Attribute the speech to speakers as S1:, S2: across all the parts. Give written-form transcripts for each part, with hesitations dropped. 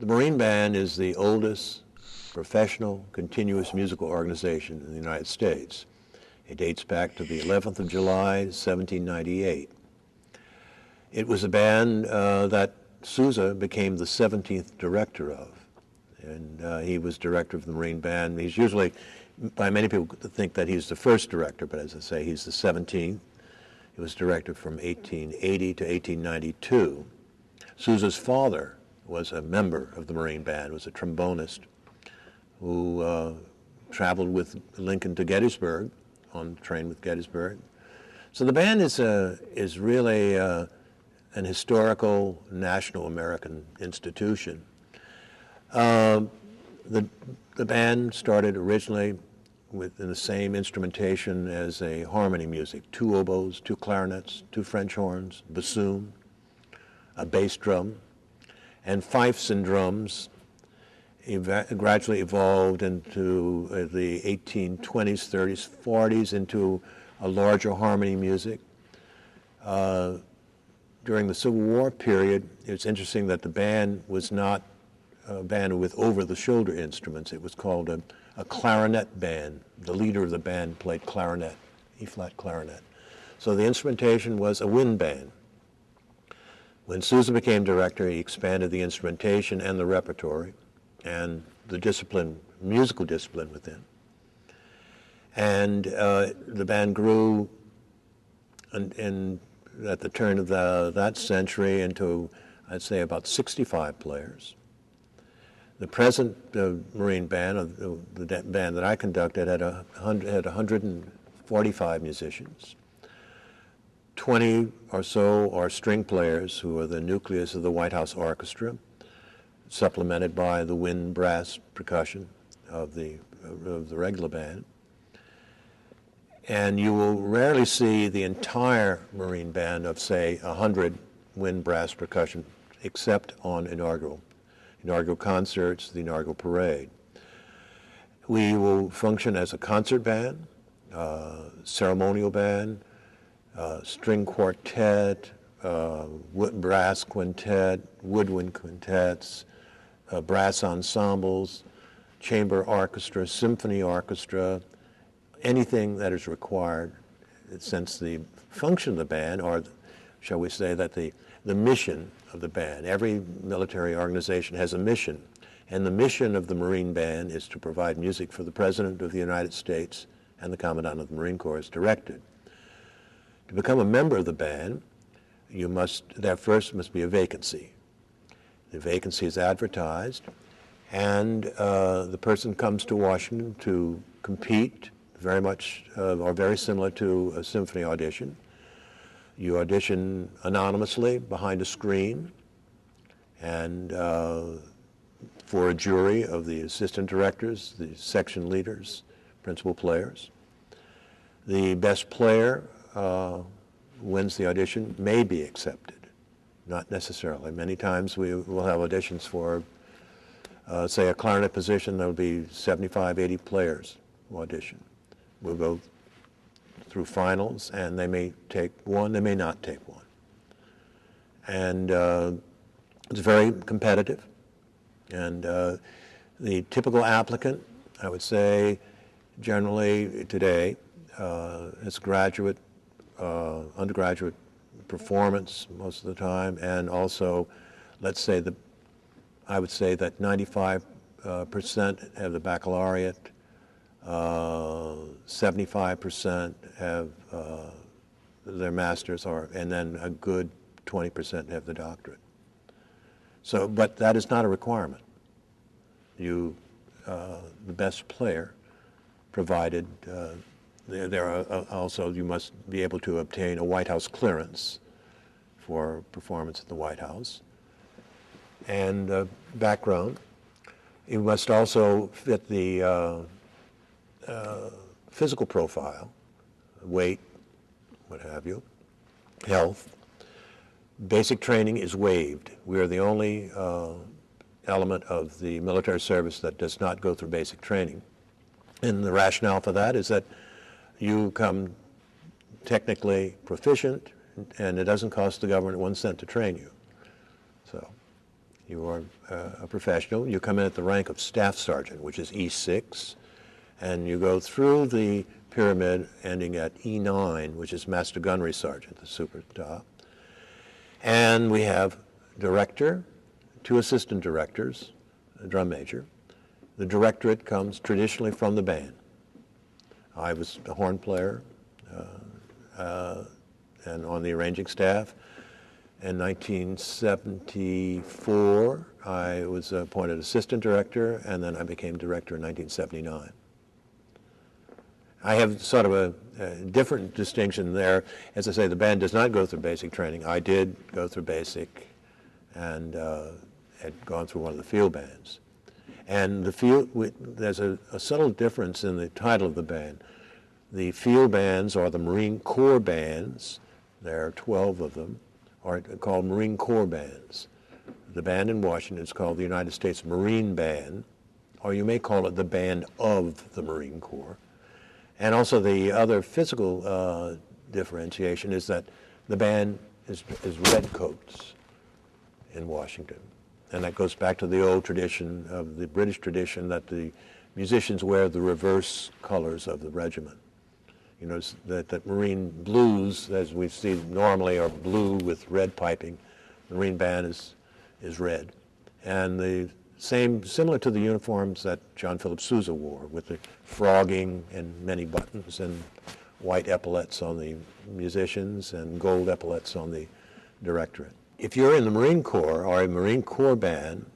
S1: The Marine Band is the oldest professional continuous musical organization in the United States. It dates back to the 11th of July, 1798. It was a band that Sousa became the 17th director of, and he was director of the Marine Band. He's usually, by many people, think that he's the first director, but as I say, he's the 17th. He was director from 1880 to 1892. Sousa's father was a member of the Marine Band, was a trombonist who traveled with Lincoln to Gettysburg, on the train with Gettysburg. So the band is really an historical national American institution. The band started originally in the same instrumentation as a harmony music: 2 oboes, 2 clarinets, 2 French horns, bassoon, a bass drum, and fifes and drums. Gradually evolved into the 1820s, 30s, 40s into a larger harmony music. During the Civil War period, it's interesting that the band was not a band with over-the-shoulder instruments. It was called a clarinet band. The leader of the band played clarinet, E-flat clarinet. So the instrumentation was a wind band. When Sousa became director, he expanded the instrumentation and the repertory and the discipline, musical discipline within. And the band grew at the turn of that century into, I'd say, about 65 players. The present Marine Band, the band that I conducted, had 145 musicians. 20 or so are string players who are the nucleus of the White House Orchestra, supplemented by the wind, brass, percussion of the regular band. And you will rarely see the entire Marine Band of, say, 100 wind, brass, percussion, except on inaugural concerts, the inaugural parade. We will function as a concert band, ceremonial band, string quartet, brass quintet, woodwind quintets, brass ensembles, chamber orchestra, symphony orchestra, anything that is required, since the function of the band, or shall we say that the mission of the band, every military organization has a mission, and the mission of the Marine Band is to provide music for the President of the United States and the Commandant of the Marine Corps as directed. To become a member of the band, there first must be a vacancy. The vacancy is advertised, and the person comes to Washington to compete, very much or very similar to a symphony audition. You audition anonymously behind a screen, and for a jury of the assistant directors, the section leaders, principal players. The best player wins the audition, may be accepted, not necessarily. Many times we will have auditions for, say, a clarinet position. There will be 75, 80 players who audition. We'll go through finals, and they may take one, they may not take one. And it's very competitive. And the typical applicant, I would say, generally today, is graduate, undergraduate performance most of the time, and also, let's say I would say that 95% have the baccalaureate, 75% have their master's, and then a good 20% have the doctorate. So, but that is not a requirement. The best player, provided there are also, you must be able to obtain a White House clearance for performance at the White House. And background, you must also fit the physical profile, weight, what have you, health. Basic training is waived. We are the only element of the military service that does not go through basic training. And the rationale for that is that you come technically proficient, and it doesn't cost the government 1 cent to train you. So You are a professional. You come in at the rank of staff sergeant, which is E6, and you go through the pyramid ending at E9, which is master gunnery sergeant, the super top. And we have director, 2 assistant directors, a drum major. The directorate comes traditionally from the band. I was a horn player and on the arranging staff. In 1974, I was appointed assistant director, and then I became director in 1979. I have sort of a different distinction there. As I say, the band does not go through basic training. I did go through basic and had gone through one of the field bands. And the field, there's a subtle difference in the title of the band. The field bands are the Marine Corps bands. There are 12 of them, are called Marine Corps bands. The band in Washington is called the United States Marine Band, or you may call it the Band of the Marine Corps. And also the other physical differentiation is that the band is redcoats in Washington. And that goes back to the old tradition of the British tradition that the musicians wear the reverse colors of the regiment. You notice that Marine blues, as we see normally, are blue with red piping. The Marine band is red. And the same, similar to the uniforms that John Philip Sousa wore, with the frogging and many buttons and white epaulets on the musicians and gold epaulets on the directorate. If you're in the Marine Corps or a Marine Corps band,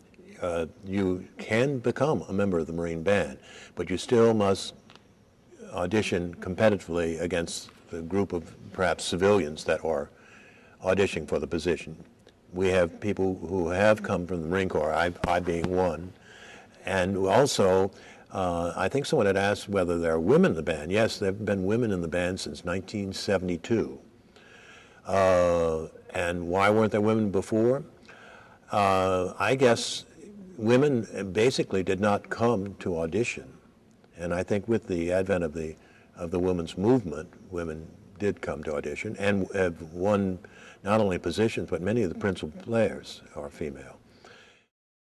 S1: you can become a member of the Marine band, but you still must audition competitively against the group of perhaps civilians that are auditioning for the position. We have people who have come from the Marine Corps, I being one, and also I think someone had asked whether there are women in the band. Yes, there have been women in the band since 1972. And why weren't there women before? I guess women basically did not come to audition. And I think with the advent of the women's movement, women did come to audition and have won not only positions, but many of the principal players are female.